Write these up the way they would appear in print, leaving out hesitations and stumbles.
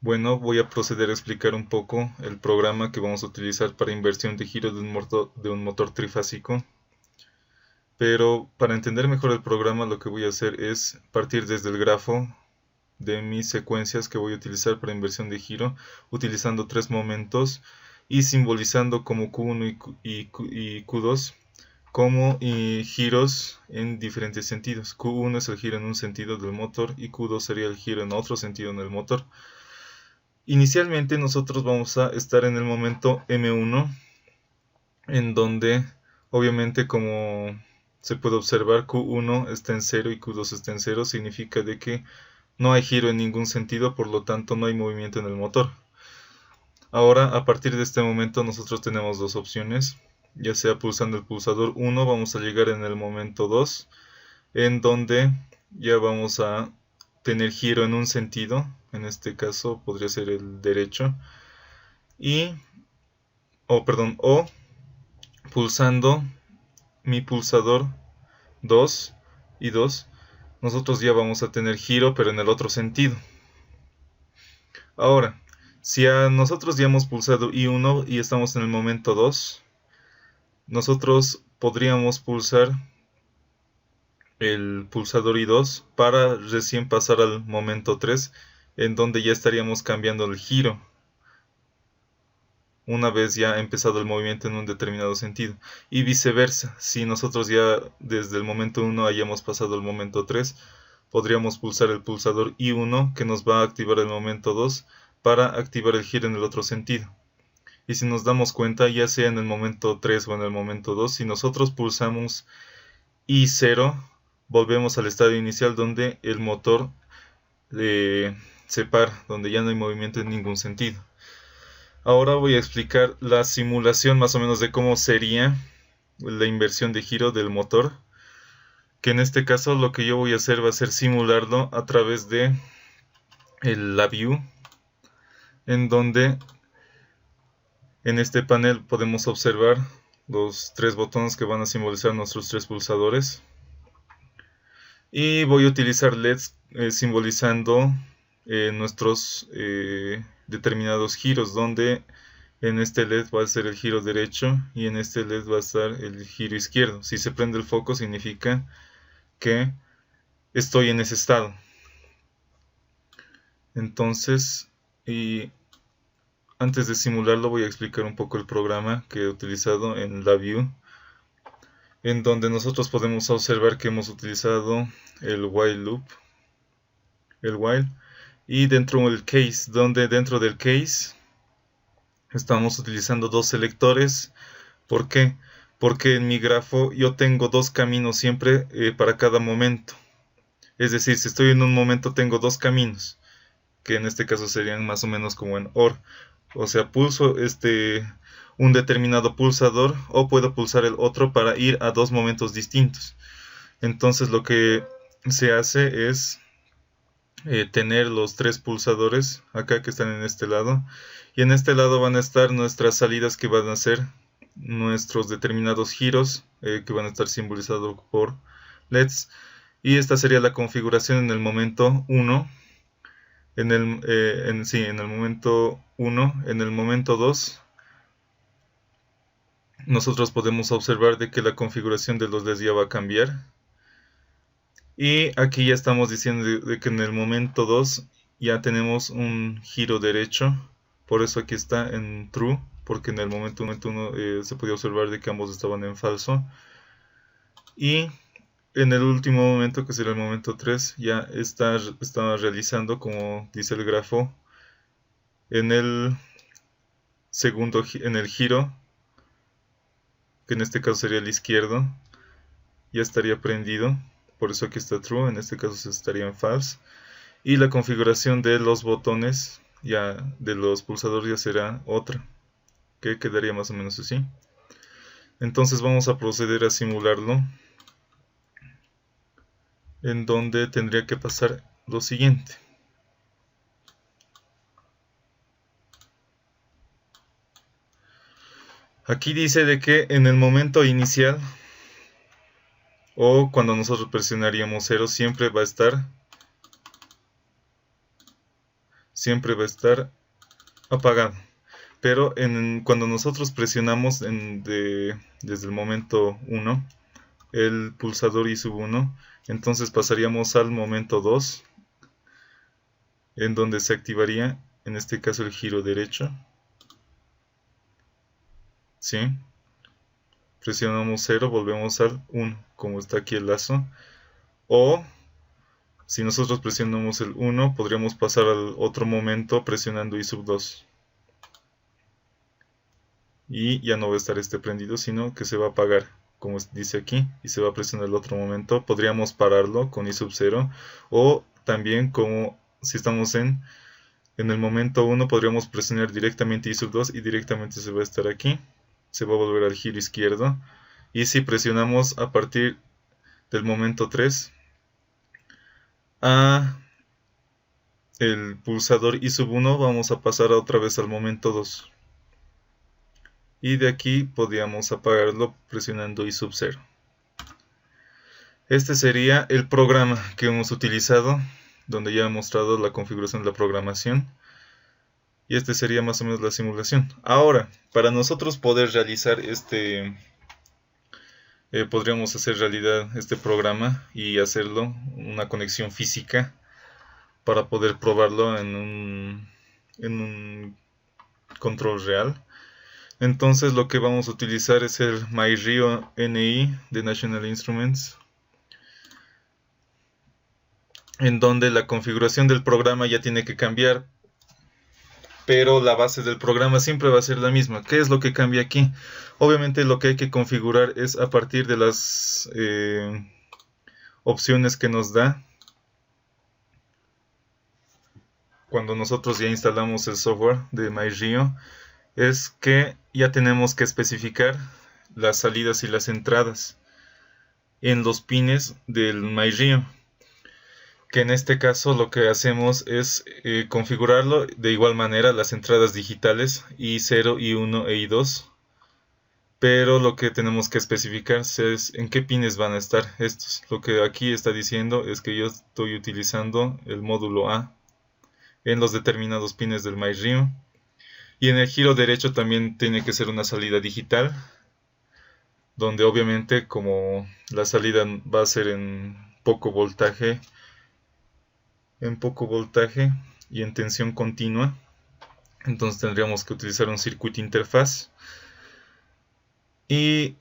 Bueno, voy a proceder a explicar un poco el programa que vamos a utilizar para inversión de giro de un motor trifásico. Pero para entender mejor el programa, lo que voy a hacer es partir desde el grafo de mis secuencias que voy a utilizar para inversión de giro, utilizando tres momentos y simbolizando como Q1 y Q2 como giros en diferentes sentidos. Q1 es el giro en un sentido del motor y Q2 sería el giro en otro sentido en el motor. Inicialmente nosotros vamos a estar en el momento M1, en donde obviamente, como se puede observar, Q1 está en 0 y Q2 está en 0, significa de que no hay giro en ningún sentido, por lo tanto no hay movimiento en el motor. Ahora, a partir de este momento, nosotros tenemos dos opciones, ya sea pulsando el pulsador 1, vamos a llegar en el momento 2, en donde ya vamos a tener giro en un sentido, en este caso podría ser el derecho, o pulsando mi pulsador 2 y 2, nosotros ya vamos a tener giro pero en el otro sentido. Ahora, si a nosotros ya hemos pulsado I1 y estamos en el momento 2, nosotros podríamos pulsar el pulsador I2 para recién pasar al momento 3, en donde ya estaríamos cambiando el giro una vez ya ha empezado el movimiento en un determinado sentido, y viceversa. Si nosotros ya desde el momento 1 hayamos pasado al momento 3, podríamos pulsar el pulsador I1 que nos va a activar el momento 2 para activar el giro en el otro sentido. Y si nos damos cuenta, ya sea en el momento 3 o en el momento 2, si nosotros pulsamos I0, volvemos al estado inicial donde el motor se para, donde ya no hay movimiento en ningún sentido. Ahora voy a explicar la simulación más o menos de cómo sería la inversión de giro del motor, que en este caso lo que yo voy a hacer va a ser simularlo a través de la view, en donde en este panel podemos observar los tres botones que van a simbolizar nuestros tres pulsadores, y voy a utilizar LEDs simbolizando nuestros determinados giros, donde en este LED va a ser el giro derecho y en este LED va a estar el giro izquierdo. Si se prende el foco significa que estoy en ese estado. Entonces, y antes de simularlo, voy a explicar un poco el programa que he utilizado en la view, en donde nosotros podemos observar que hemos utilizado el while loop, el while, y dentro del case, donde dentro del case estamos utilizando dos selectores. ¿Por qué? Porque en mi grafo yo tengo dos caminos siempre para cada momento. Es decir, si estoy en un momento tengo dos caminos, que en este caso serían más o menos como en OR. O sea, pulso un determinado pulsador o puedo pulsar el otro para ir a dos momentos distintos. Entonces lo que se hace es tener los tres pulsadores acá que están en este lado, y en este lado van a estar nuestras salidas que van a ser nuestros determinados giros que van a estar simbolizados por LEDs, y esta sería la configuración en el momento 1. En el momento 1, en el momento 2 nosotros podemos observar de que la configuración de los LEDs ya va a cambiar. Y aquí ya estamos diciendo de que en el momento 2 ya tenemos un giro derecho. Por eso aquí está en true, porque en el momento 1 se podía observar de que ambos estaban en falso. Y en el último momento, que será el momento 3, ya está realizando, como dice el grafo, en el en el giro, que en este caso sería el izquierdo, ya estaría prendido. Por eso aquí está true, en este caso estaría en false. Y la configuración de los botones, ya de los pulsadores, ya será otra, que quedaría más o menos así. Entonces vamos a proceder a simularlo, en donde tendría que pasar lo siguiente. Aquí dice de que en el momento inicial o cuando nosotros presionaríamos 0 siempre va a estar siempre va a estar apagado. Pero cuando nosotros presionamos desde el momento 1 el pulsador y sub 1, entonces pasaríamos al momento 2, en donde se activaría, en este caso, el giro derecho. ¿Sí? Presionamos 0, volvemos al 1, como está aquí el lazo. O, si nosotros presionamos el 1, podríamos pasar al otro momento presionando I sub 2. Y ya no va a estar prendido, sino que se va a apagar, como dice aquí, y se va a presionar el otro momento. Podríamos pararlo con I sub 0, o también, como si estamos en el momento 1, podríamos presionar directamente I sub 2 y directamente se va a estar aquí. Se va a volver al giro izquierdo. Y si presionamos a partir del momento 3 a el pulsador I sub 1, vamos a pasar otra vez al momento 2. Y de aquí podríamos apagarlo presionando I sub 0. Este sería el programa que hemos utilizado, donde ya he mostrado la configuración de la programación. Y este sería más o menos la simulación. Ahora, para nosotros poder realizar podríamos hacer realidad este programa y hacerlo una conexión física para poder probarlo en un control real. Entonces lo que vamos a utilizar es el MyRio NI de National Instruments, en donde la configuración del programa ya tiene que cambiar, pero la base del programa siempre va a ser la misma. ¿Qué es lo que cambia aquí? Obviamente lo que hay que configurar es a partir de las opciones que nos da cuando nosotros ya instalamos el software de MyRio, es que ya tenemos que especificar las salidas y las entradas en los pines del MyRio, que en este caso lo que hacemos es configurarlo de igual manera las entradas digitales I0, I1 e I2, pero lo que tenemos que especificar es en qué pines van a estar estos. Lo que aquí está diciendo es que yo estoy utilizando el módulo A en los determinados pines del MyRio. Y en el giro derecho también tiene que ser una salida digital, donde obviamente como la salida va a ser en poco voltaje y en tensión continua, entonces tendríamos que utilizar un circuito interfaz. Y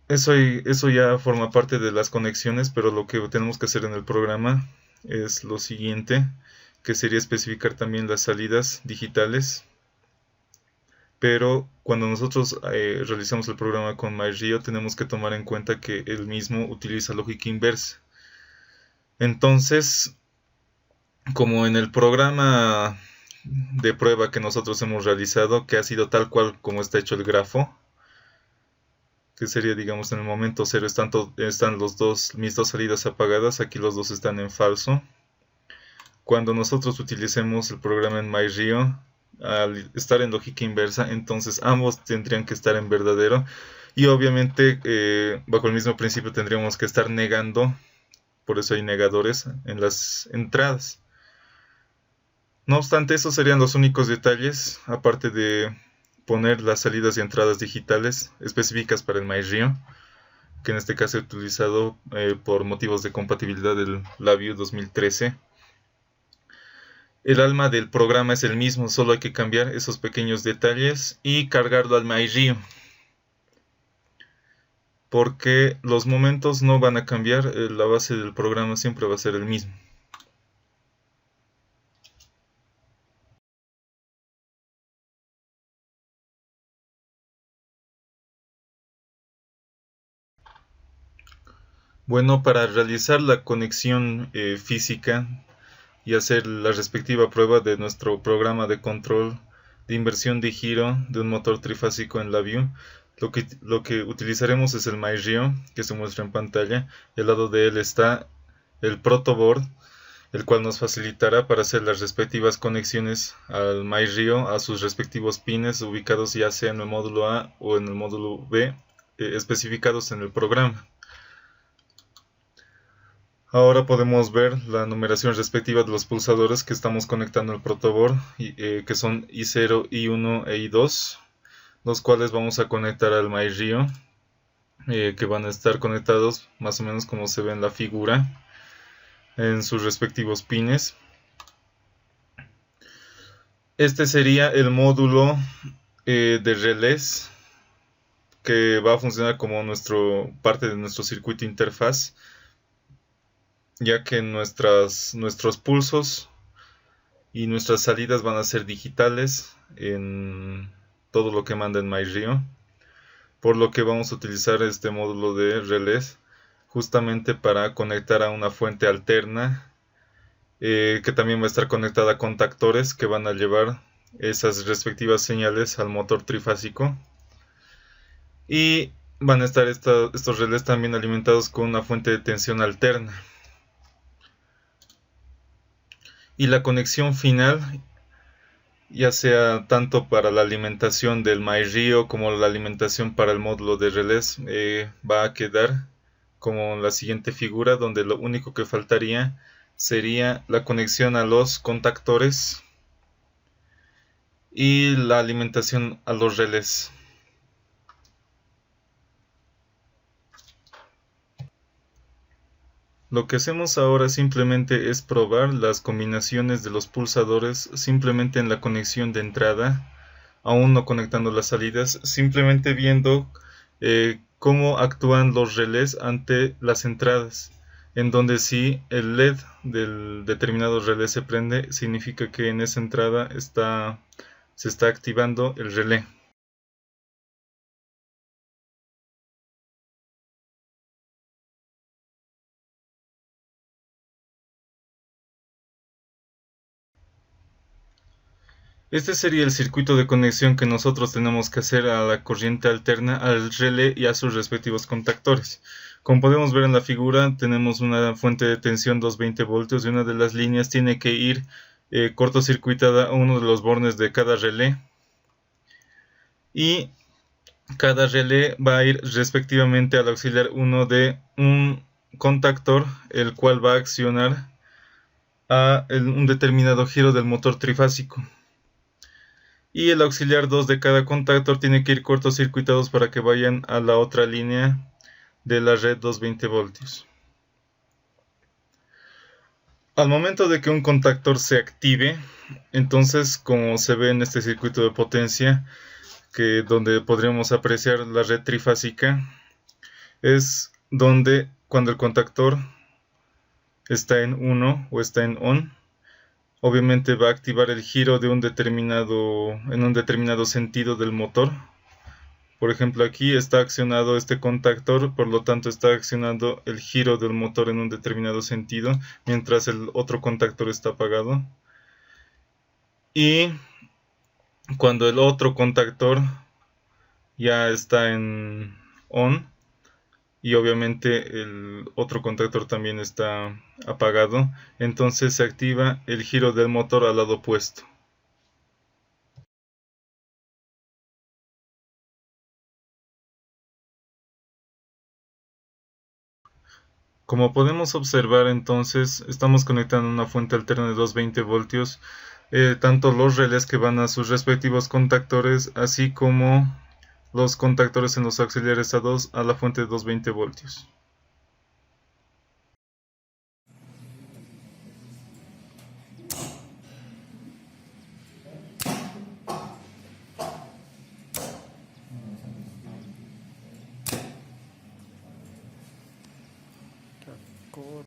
eso ya forma parte de las conexiones, pero lo que tenemos que hacer en el programa es lo siguiente, que sería especificar también las salidas digitales. Pero cuando nosotros realizamos el programa con MyRio, tenemos que tomar en cuenta que él mismo utiliza lógica inversa. Entonces, como en el programa de prueba que nosotros hemos realizado, que ha sido tal cual como está hecho el grafo, que sería, digamos, en el momento 0 están mis dos salidas apagadas, aquí los dos están en falso. Cuando nosotros utilicemos el programa en MyRio, al estar en lógica inversa, entonces ambos tendrían que estar en verdadero, y obviamente bajo el mismo principio tendríamos que estar negando, por eso hay negadores en las entradas. No obstante, esos serían los únicos detalles, aparte de poner las salidas y entradas digitales específicas para el MyRio, que en este caso he utilizado por motivos de compatibilidad del LabVIEW 2013. El alma del programa es el mismo, solo hay que cambiar esos pequeños detalles y cargarlo al MyRio, porque los momentos no van a cambiar, la base del programa siempre va a ser el mismo. Bueno, para realizar la conexión física y hacer la respectiva prueba de nuestro programa de control de inversión de giro de un motor trifásico en LabVIEW, lo que utilizaremos es el MyRio, que se muestra en pantalla. Al lado de él está el protoboard, el cual nos facilitará para hacer las respectivas conexiones al MyRio a sus respectivos pines ubicados ya sea en el módulo A o en el módulo B, especificados en el programa. Ahora podemos ver la numeración respectiva de los pulsadores que estamos conectando al protoboard, que son I0, I1 e I2, los cuales vamos a conectar al MyRio, que van a estar conectados más o menos como se ve en la figura, en sus respectivos pines. Este sería el módulo de relés que va a funcionar como parte de nuestro circuito interfaz, ya que nuestros pulsos y nuestras salidas van a ser digitales en todo lo que manda en MyRio, por lo que vamos a utilizar este módulo de relés justamente para conectar a una fuente alterna, que también va a estar conectada a contactores que van a llevar esas respectivas señales al motor trifásico, y van a estar estos relés también alimentados con una fuente de tensión alterna. Y la conexión final, ya sea tanto para la alimentación del MyRio como la alimentación para el módulo de relés, va a quedar como la siguiente figura, donde lo único que faltaría sería la conexión a los contactores y la alimentación a los relés. Lo que hacemos ahora simplemente es probar las combinaciones de los pulsadores simplemente en la conexión de entrada, aún no conectando las salidas, simplemente viendo cómo actúan los relés ante las entradas, en donde si el LED del determinado relé se prende, significa que en esa entrada se está activando el relé. Este sería el circuito de conexión que nosotros tenemos que hacer a la corriente alterna, al relé y a sus respectivos contactores. Como podemos ver en la figura, tenemos una fuente de tensión 220 voltios y una de las líneas tiene que ir cortocircuitada a uno de los bornes de cada relé. Y cada relé va a ir respectivamente al auxiliar 1 de un contactor, el cual va a accionar a un determinado giro del motor trifásico. Y el auxiliar 2 de cada contactor tiene que ir cortocircuitados para que vayan a la otra línea de la red 220 voltios. Al momento de que un contactor se active, entonces, como se ve en este circuito de potencia, donde podríamos apreciar la red trifásica, es donde cuando el contactor está en 1 o está en ON, obviamente va a activar el giro en un determinado sentido del motor. Por ejemplo, aquí está accionado este contactor, por lo tanto está accionando el giro del motor en un determinado sentido, mientras el otro contactor está apagado. Y cuando el otro contactor ya está en ON, y obviamente el otro contactor también está apagado, entonces se activa el giro del motor al lado opuesto. Como podemos observar, entonces estamos conectando una fuente alterna de 220 voltios, tanto los relés que van a sus respectivos contactores, así como los contactores en los auxiliares A2 a la fuente de 220 voltios. Record.